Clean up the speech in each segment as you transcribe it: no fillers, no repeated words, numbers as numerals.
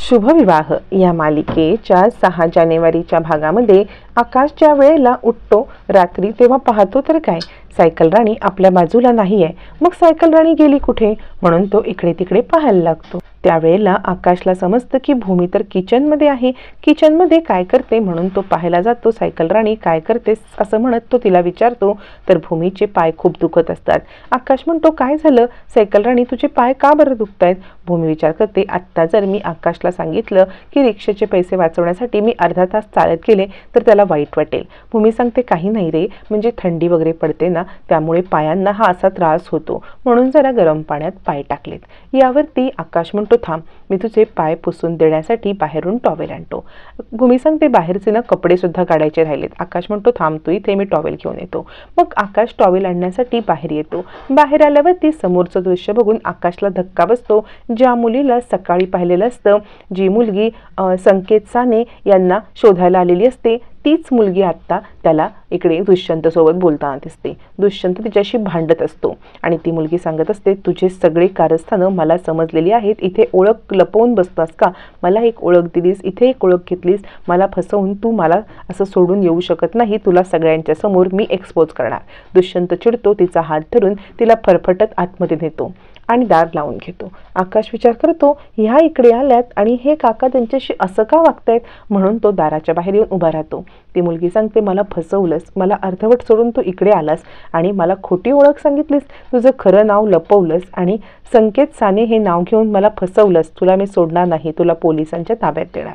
शुभविवाह या मालिकेच्या 6 जानेवारीच्या भागामध्ये आकाश ज्या वेळेला उठतो रात्री तेव्हा पाहतो तर काय, सायकल राणी आपल्या बाजूला नाहीये. मग सायकल राणी गेली कुठे म्हणून तो इकडे तिकडे पाहायला लागतो. त्यावेळेला आकाशला समजतं की भूमी तर किचनमध्ये आहे. किचनमध्ये काय करते म्हणून तो पाहायला जातो. सायकल राणी काय करतेस असं म्हणत तो तिला विचारतो, तर भूमीचे पाय खूप दुखत असतात. आकाश म्हणतो काय झालं सायकल राणी, तुझे पाय का बरं दुखतायत? भूमी विचार करते, आत्ता जर मी आकाशला सांगितलं की रिक्षेचे पैसे वाचवण्यासाठी मी अर्धा तास चालत गेले तर त्याला वाईट वाटेल. भूमी सांगते काही नाही रे, म्हणजे थंडी वगैरे पडते ना त्यामुळे पायांना हा असा त्रास होतो म्हणून जरा गरम पाण्यात पाय टाकलेत. यावरती आकाश म्हणतो थांब, मी तुझे पाय पुसून देण्यासाठी बाहेरून टॉवेल आणतो. भूमी सांगते बाहेरचे ना कपडे सुद्धा काढायचे राहिलेत. आकाश म्हणतो थांब तू इथे, मी टॉवेल घेऊन येतो. मग आकाश टॉवेल आणण्यासाठी बाहेर येतो. बाहेर आल्यावरती समोरचं दृश्य बघून आकाशला धक्का बसतो. ज्या मुलीला सकाळी पाहिलेलं असतं, जी मुलगी संकेत साने यांना शोधायला आलेली असते, तीच मुलगी आत्ता त्याला इकडे दुष्यंत सोबत बोलताना दिसते. दुष्यंत तिच्याशी भांडत असतो आणि ती मुलगी सांगत असते, तुझे सगळे कारस्थानं मला समजलेली आहेत. इथे ओळख लपवून बसतास का? मला एक ओळख दिलीस, इथे एक ओळख घेतलीस, मला फसवून तू मला असं सोडून येऊ शकत नाही. तुला सगळ्यांच्या समोर मी एक्सपोज करणार. दुष्यंत चिडतो, तिचा हात धरून तिला फरफटत आतमध्ये नेतो आणि दार लावून घेतो. आकाश विचार करतो, ह्या इकडे आल्यात आणि हे काका त्यांच्याशी असं का वागतायत म्हणून तो दाराच्या बाहेर येऊन उभा राहतो. ती मुलगी सांगते मला फसवलंस, मला अर्धवट सोडून तू इकडे आलास आणि मला खोटी ओळख सांगितलीस, तुझं खरं नाव लपवलंस आणि संकेत साने हे नाव घेऊन मला फसवलंस. तुला मी सोडणार नाही, तुला पोलिसांच्या ताब्यात देणार.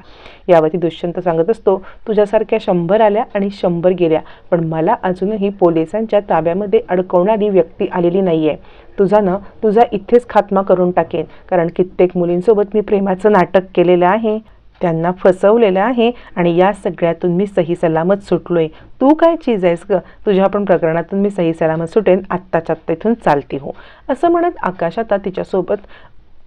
यावरती दुष्यंत सांगत असतो, तुझ्यासारख्या 100 आल्या आणि 100 गेल्या, पण मला अजूनही पोलिसांच्या ताब्यामध्ये अडकवणारी व्यक्ती आलेली नाहीये. तुझा इथेच खात्मा करून टाकेन, कारण कित्येक मुलींसोबत मी प्रेमाचं नाटक केलेलं आहे, त्यांना फसवलेलं आहे आणि या सगळ्यातून मी सही सलामत सुटलोय. तू काय चीज आहेस ग, तुझ्या पण प्रकरणातून मी सही सलामत सुटेन, आत्ताच्या आत्ता इथून चालती हो. असं म्हणत आकाश आता तिच्यासोबत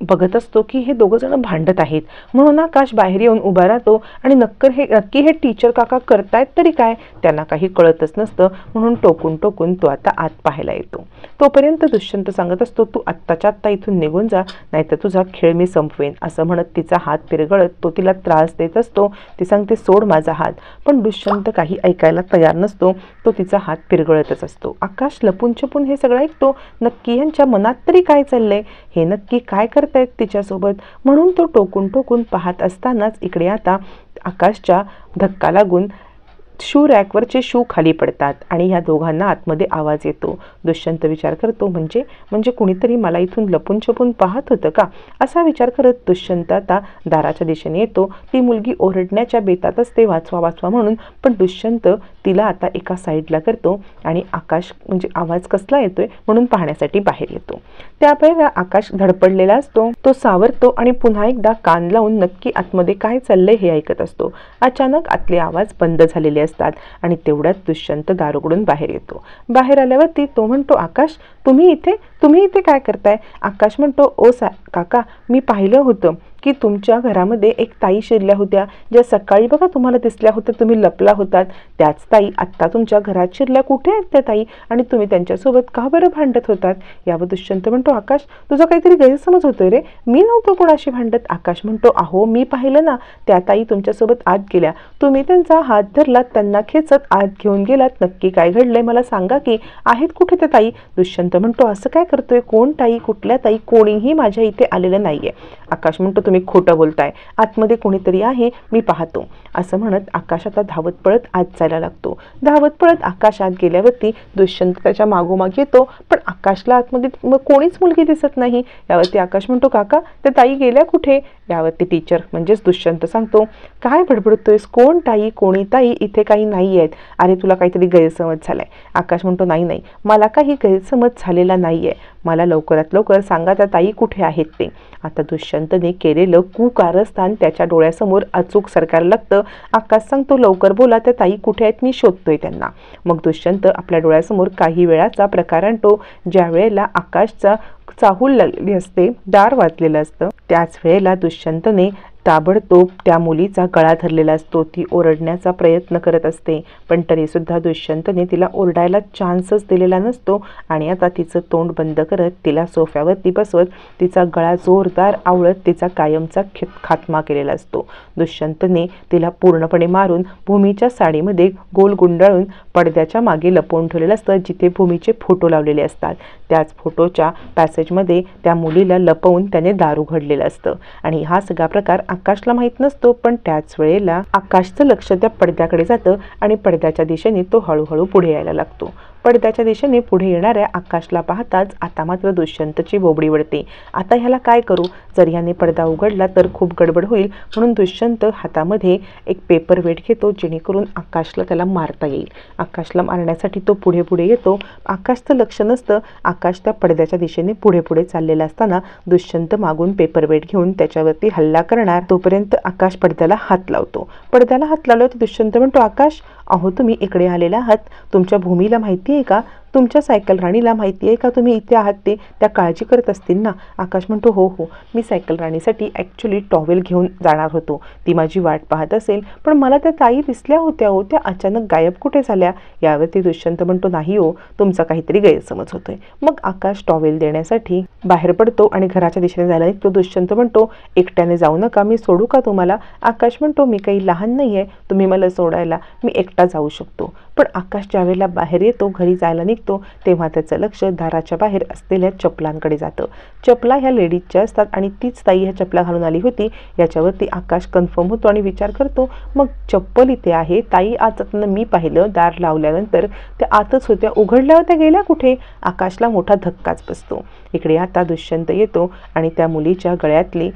बघत असतो की हे दोघं जण भांडत आहेत. म्हणून आकाश बाहेर येऊन उभा राहतो आणि नक्की हे टीचर काका करतायत तरी काय, त्यांना काही कळतच नसतं. म्हणून टोकून टोकून तो आता आत पाहायला येतो. तोपर्यंत दुष्यंत सांगत असतो, तू आत्ताच्या आत्ता इथून निघून जा, नाहीतर तुझा खेळ मी संपवेन. असं म्हणत तिचा हात पिरगळत तो तिला त्रास देत असतो. ती सांगते सोड माझा हात, पण दुष्यंत काही ऐकायला तयार नसतो. तो तिचा हात पिरगळतच असतो. आकाश लपून छपून हे सगळं ऐकतो. नक्की यांच्या मनात तरी काय चाललंय, हे नक्की काय करतायत तिच्यासोबत म्हणून तो टोकून टोकून पाहत असतानाच इकडे आता आकाशच्या धक्का लागून शू रॅकवरचे शू खाली पडतात आणि ह्या दोघांना आतमध्ये आवाज येतो. दुष्यंत विचार करतो, म्हणजे कुणीतरी मला इथून लपून छपून पाहत होतं का, असा विचार करत दुष्यंत आता दाराच्या दिशेने येतो. ती मुलगी ओरडण्याच्या बेतात असते वाचवा वाचवा म्हणून, पण दुष्यंत तिला आता एका साईडला करतो आणि आकाश म्हणजे आवाज कसला येतोय म्हणून पाहण्यासाठी बाहेर येतो. त्यावेळेला आकाश धडपडलेला असतो. तो सावरतो आणि पुन्हा एकदा कान लावून नक्की आतमध्ये काय चाललंय हे ऐकत असतो. अचानक आतले आवाज बंद झालेले असतात आणि तेवढ्यात दुष्यंत दार उघडून बाहेर येतो. बाहेर आल्यावरती तो म्हणतो, आकाश तुम्ही इथे काय करताय? आकाश म्हणतो, ओ काका, मी पाहिलं होतं की तुमच्या घरामध्ये एक ताई शिरल्या होत्या, ज्या सकाळी बघा तुम्हाला दिसल्या होत्या, तुम्ही लपला होतात, त्याच ताई आत्ता तुमच्या घरात शिरल्या. कुठे आहेत त्या ताई आणि तुम्ही त्यांच्यासोबत का बरं भांडत होतात? यावर दुष्यंत म्हणतो, आकाश तुझा काहीतरी गैरसमज होतोय रे, मी नव्हतो कोणाशी भांडत. आकाश म्हणतो, अहो मी पाहिलं ना, त्या ताई तुमच्यासोबत आत गेल्या, तुम्ही त्यांचा हात धरलात, त्यांना खेचत आत घेऊन गेलात, नक्की काय घडलंय मला सांगा की, आहेत कुठे त्या ताई? दुष्यंत म्हणतो, असं काय करतोय, कोण ताई, कुठल्या ताई, कोणीही माझ्या इथे आलेलं नाहीये. आकाश म्हणतो, तुम्ही खोटं बोलताय, आतमध्ये कोणीतरी आहे, मी पाहतो. असं म्हणत आकाश आता धावत पळत आत जायला लागतो. धावत पळत आकाश आत गेल्यावरती दुष्यंत त्याच्या मागोमाग येतो, पण आकाशला आतमध्ये कोणीच मुलगी दिसत नाही. यावरती आकाश म्हणतो, काका त्या ताई गेल्या कुठे? यावरती टीचर म्हणजेच दुष्यंत सांगतो, काय बडबडतोयस, कोण ताई, कोणी ताई, इथे काही नाही आहेत, अरे तुला काहीतरी गैरसमज झालाय. आकाश म्हणतो, नाही मला काही गैरसमज झालेला नाहीये, मला लवकरात लवकर सांगा त्या ताई कुठे आहेत ते. आता दुष्यंतने केलेलं कुकारस्थान त्याच्या डोळ्यासमोर अचूक सरकायला लागतं. आकाश सांगतो, लवकर बोला, त्या ताई कुठे आहेत, मी शोधतोय त्यांना. मग दुष्यंत आपल्या डोळ्यासमोर काही वेळाचा प्रकार आणतो. ज्या वेळेला आकाशचा चाहूल लागलेली असते, दार वाजलेलं असतं, त्याच वेळेला दुष्यंतने ताबडतोब त्या मुलीचा गळा धरलेला असतो. ती ओरडण्याचा प्रयत्न करत असते, पण तरीसुद्धा दुष्यंतने तिला ओरडायला चान्सच दिलेला नसतो आणि आता तिचं तोंड बंद करत तिला सोफ्यावरती बसवत तिचा गळा जोरदार आवळत तिचा कायमचा खात्मा केलेला असतो. दुष्यंतने तिला पूर्णपणे मारून भूमीच्या साडीमध्ये गोल गुंडाळून पडद्याच्या मागे लपवून ठेवलेलं असतं, जिथे भूमीचे फोटो लावलेले असतात. त्याच फोटोच्या पॅसेजमध्ये त्या मुलीला लपवून त्याने दार उघडलेलं असतं आणि हा सगळा प्रकार आकाशला माहीत नसतो. पण त्याच वेळेला आकाशचं लक्ष त्या पडद्याकडे जातं आणि पडद्याच्या दिशेने तो हळूहळू पुढे यायला लागतो. पडद्याच्या दिशेने पुढे येणाऱ्या आकाशला पाहताच आता मात्र दुष्यंतची बोबडी वळते. आता ह्याला काय करू? जर ह्याने पडदा उघडला तर खूप गडबड होईल, म्हणून दुष्यंत हातामध्ये एक पेपर वेट घेतो, जेणेकरून आकाशला त्याला मारता येईल. आकाशला मारण्यासाठी तो पुढे पुढे येतो. आकाशचं लक्ष नसतं. आकाश त्या पडद्याच्या दिशेने पुढे पुढे चाललेला असताना दुष्यंत मागून पेपर वेट घेऊन त्याच्यावरती हल्ला करणार. तोपर्यंत आकाश पडद्याला हात लावतो. पडद्याला हात लावल्यावर दुष्यंत म्हणतो, आकाश, अहो तुम्ही इकडे आलेला आहात, तुमच्या भूमीला माहिती आहे का? तुमच्या सायकल राणीला माहिती आहे का तुम्ही इथे आहात ते? त्या काळजी करत असतील ना? आकाश म्हणतो, हो हो, मी सायकल राणीसाठी ॲक्च्युली टॉवेल घेऊन जाणार होतो. ती माझी वाट पाहत असेल, पण मला त्या ताई दिसल्या होत्या हो, त्या अचानक गायब कुठे झाल्या? यावरती दुष्यंत म्हणतो, नाही हो, तुमचा काहीतरी गैरसमज होतोय. मग आकाश टॉवेल देण्यासाठी बाहेर पडतो आणि घराच्या दिशेने जायला निघतो. दुष्यंत म्हणतो, एकट्याने जाऊ नका, मी सोडू का तुम्हाला? आकाश म्हणतो, मी काही लहान नाही आहे तुम्ही मला सोडायला, मी एकटा जाऊ शकतो. पण आकाश ज्यावेळेला बाहेर येतो, घरी जायला निघतो, तेव्हा त्याचं लक्ष दाराच्या बाहेर असलेल्या चपलांकडे जातं. चपला ह्या लेडीजच्या असतात आणि तीच ताई ह्या चपला घालून आली होती. याच्यावरती आकाश कन्फर्म होतो आणि विचार करतो, मग चप्पल इथे आहे, ताई आत मी पाहिलं दार लावल्यानंतर त्या आतच होत्या, उघडल्यावर त्या गेल्या कुठे? आकाशला मोठा धक्काच बसतो. इकडे आता दुष्यंत येतो आणि त्या मुलीच्या गळ्यातली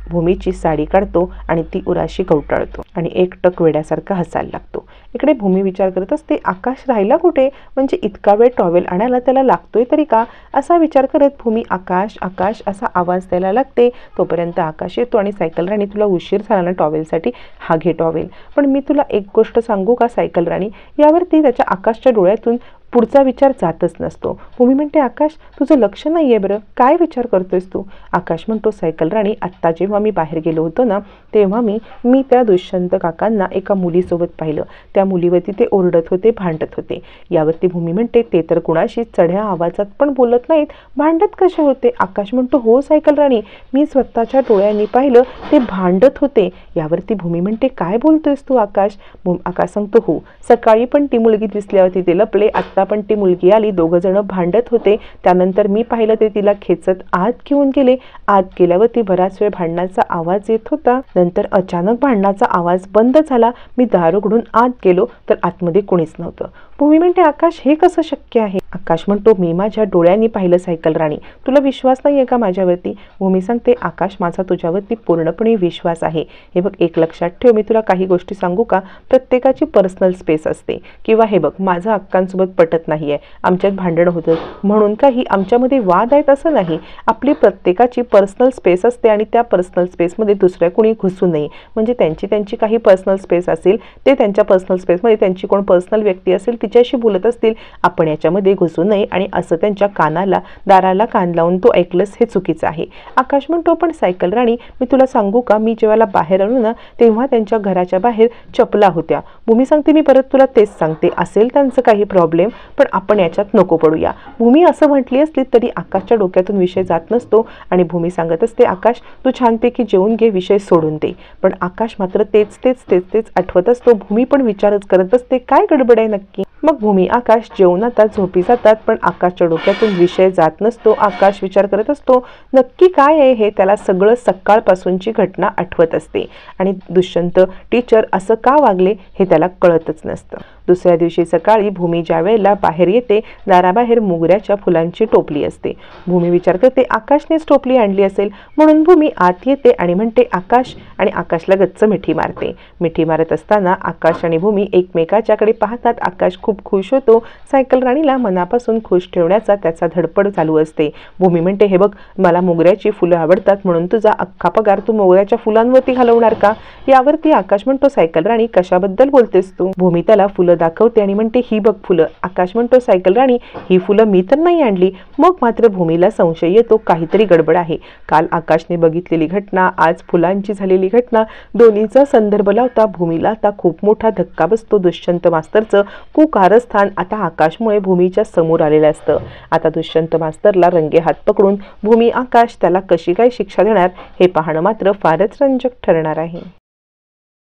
भूमीची साडी काढतो आणि ती उराशी कवटाळतो आणि एकटक वेड्यासारखा हसायला लागतो. इकडे भूमी विचार करत असते, आकाश राहिला कुठे? म्हणजे इतका वेळ टॉवेल आणायला त्याला लागतोय तरी का? असा विचार करत भूमी आकाश आकाश असा आवाज द्यायला लागते. तोपर्यंत आकाश येतो आणि सायकल राणी, तुला उशीर झाला ना टॉवेलसाठी, हा घे टॉवेल. पण मी तुला एक गोष्ट सांगू का सायकल राणी? यावरती त्याच्या आकाशच्या डोळ्यातून पुढचा विचार जातच नसतो. भूमी म्हणते, आकाश तुझं लक्ष नाही आहे बरं, काय विचार करतोयस तू? आकाश म्हणतो, सायकल राणी, आत्ता जेव्हा मी बाहेर गेलो होतो ना, तेव्हा मी त्या दुष्यंत काकांना एका मुलीसोबत पाहिलं. त्या मुलीवरती ते ओरडत होते, भांडत होते. यावरती भूमी म्हणते, ते तर कुणाशी चढ्या आवाजात पण बोलत नाहीत, भांडत कसे होते? आकाश म्हणतो, हो सायकल राणी, मी स्वतःच्या डोळ्यांनी पाहिलं, ते भांडत होते. यावरती भूमी म्हणते, काय बोलतोयस तू आकाश? आकाश सांगतो, हो, सकाळी पण ती मुलगी दिसल्यावरती ते लपले, आत्ता पण ती मुलगी आली, दोघं जण भांडत होते. त्यानंतर मी पाहिलं ते तिला खेचत आत घेऊन गेले. आत गेल्यावरती बराच वेळ भांडणाचा आवाज येत होता. नंतर अचानक भांडणाचा आवाज बंद झाला. मी दार उघडून आत गेलो तर आतमध्ये कोणीच नव्हतं. भूमी म्हणते, आकाश हे कसं शक्य आहे? आकाश म्हणतो, मी माझ्या डोळ्यांनी पाहिलं सायकल राणी, तुला विश्वास नाही आहे का माझ्यावरती? भूमी सांगते, आकाश माझा तुझ्यावरती पूर्णपणे विश्वास आहे. हे बघ, एक लक्षात ठेव, मी तुला काही गोष्टी सांगू का? प्रत्येकाची पर्सनल स्पेस असते. किंवा हे बघ, माझं अक्कांसोबत पटत नाही आहे, आमच्यात भांडण होतं म्हणून काही आमच्यामध्ये वाद आहेत असं नाही. आपली प्रत्येकाची पर्सनल स्पेस असते आणि त्या पर्सनल स्पेसमध्ये दुसऱ्या कोणी घुसू नये. म्हणजे त्यांची काही पर्सनल स्पेस असेल, ते त्यांच्या पर्सनल स्पेसमध्ये त्यांची कोण पर्सनल व्यक्ती असेल तिच्याशी बोलत असतील, आपण याच्यामध्ये घुसू नये आणि असं त्यांच्या दाराला कान लावून तो ऐकलंस हे चुकीचं आहे. आकाश म्हणतो, पण सायकल राणी, मी तुला सांगू का, मी जेव्हा बाहेर आलो ना, तेव्हा त्यांच्या घराच्या बाहेर चपला होत्या. भूमी सांगते, मी परत तुला तेच सांगते, असेल त्यांचं काही प्रॉब्लेम, पण आपण याच्यात नको पडूया. भूमी असं म्हटली असली तरी आकाशच्या डोक्यातून विषय जात नसतो आणि भूमी सांगत असते, आकाश तू छानपैकी जेवून घे, विषय सोडून दे. पण आकाश मात्र तेच आठवत असतो. भूमी पण विचारच करत असते, काय गडबड आहे नक्की? मग भूमी आकाश जेवणात झोपी जातात, पण आकाशच्या डोक्यातून विषय जात नसतो. आकाश विचार करत असतो, नक्की काय आहे हे? त्याला सगळं सकाळपासूनची घटना आठवत असते आणि दुष्यंत टीचर असं का वागले हे त्याला कळतच नसतं. दुसऱ्या दिवशी सकाळी भूमी ज्या वेळेला बाहेर येते, दाराबाहेर मोगऱ्याच्या फुलांची टोपली असते. भूमी विचार करते, आकाशनेच टोपली आणली असेल, म्हणून भूमी आत येते आणि म्हणते आकाश, आणि आकाशला गच्च मिठी मारते. मिठी मारत असताना आकाश आणि भूमी एकमेकाच्याकडे पाहतात. आकाश खूप खुश होतो. सायकल राणीला मनापासून खुश ठेवण्याचा त्याचा धडपड चालू असते. भूमी म्हणते, हे बघ, मला मोगऱ्याची फुलं आवडतात, म्हणून तुझा अख्खा पगार तू मोगऱ्याच्या फुलांवरती घालवणार का? यावरती आकाश म्हणतो, सायकल राणी, कशाबद्दल बोलतेस तू? भूमी त्याला फुलं फुलं दाखवते आणि म्हणते ही बघ फुलं. आकाश म्हणतो सायकल राणी ही फुलं मी तर नाही आणली. मग मात्र भूमीला संशय येतो, काहीतरी गडबड आहे. काल आकाशने बघितलेली घटना, आज फुलांची झालेली घटना, दोन्हीचा संदर्भ लावता भूमीला आता खूप मोठा धक्का बसतो. दुष्यंत मास्तरचं कुकारस्थान आता आकाशमुळे भूमीच्या समोर आलेलं असतं. आता दुष्यंत मास्तरला रंगे हात पकडून भूमी आकाश त्याला कशी काय शिक्षा देणार हे पाहणं मात्र फारच रंजक ठरणार आहे.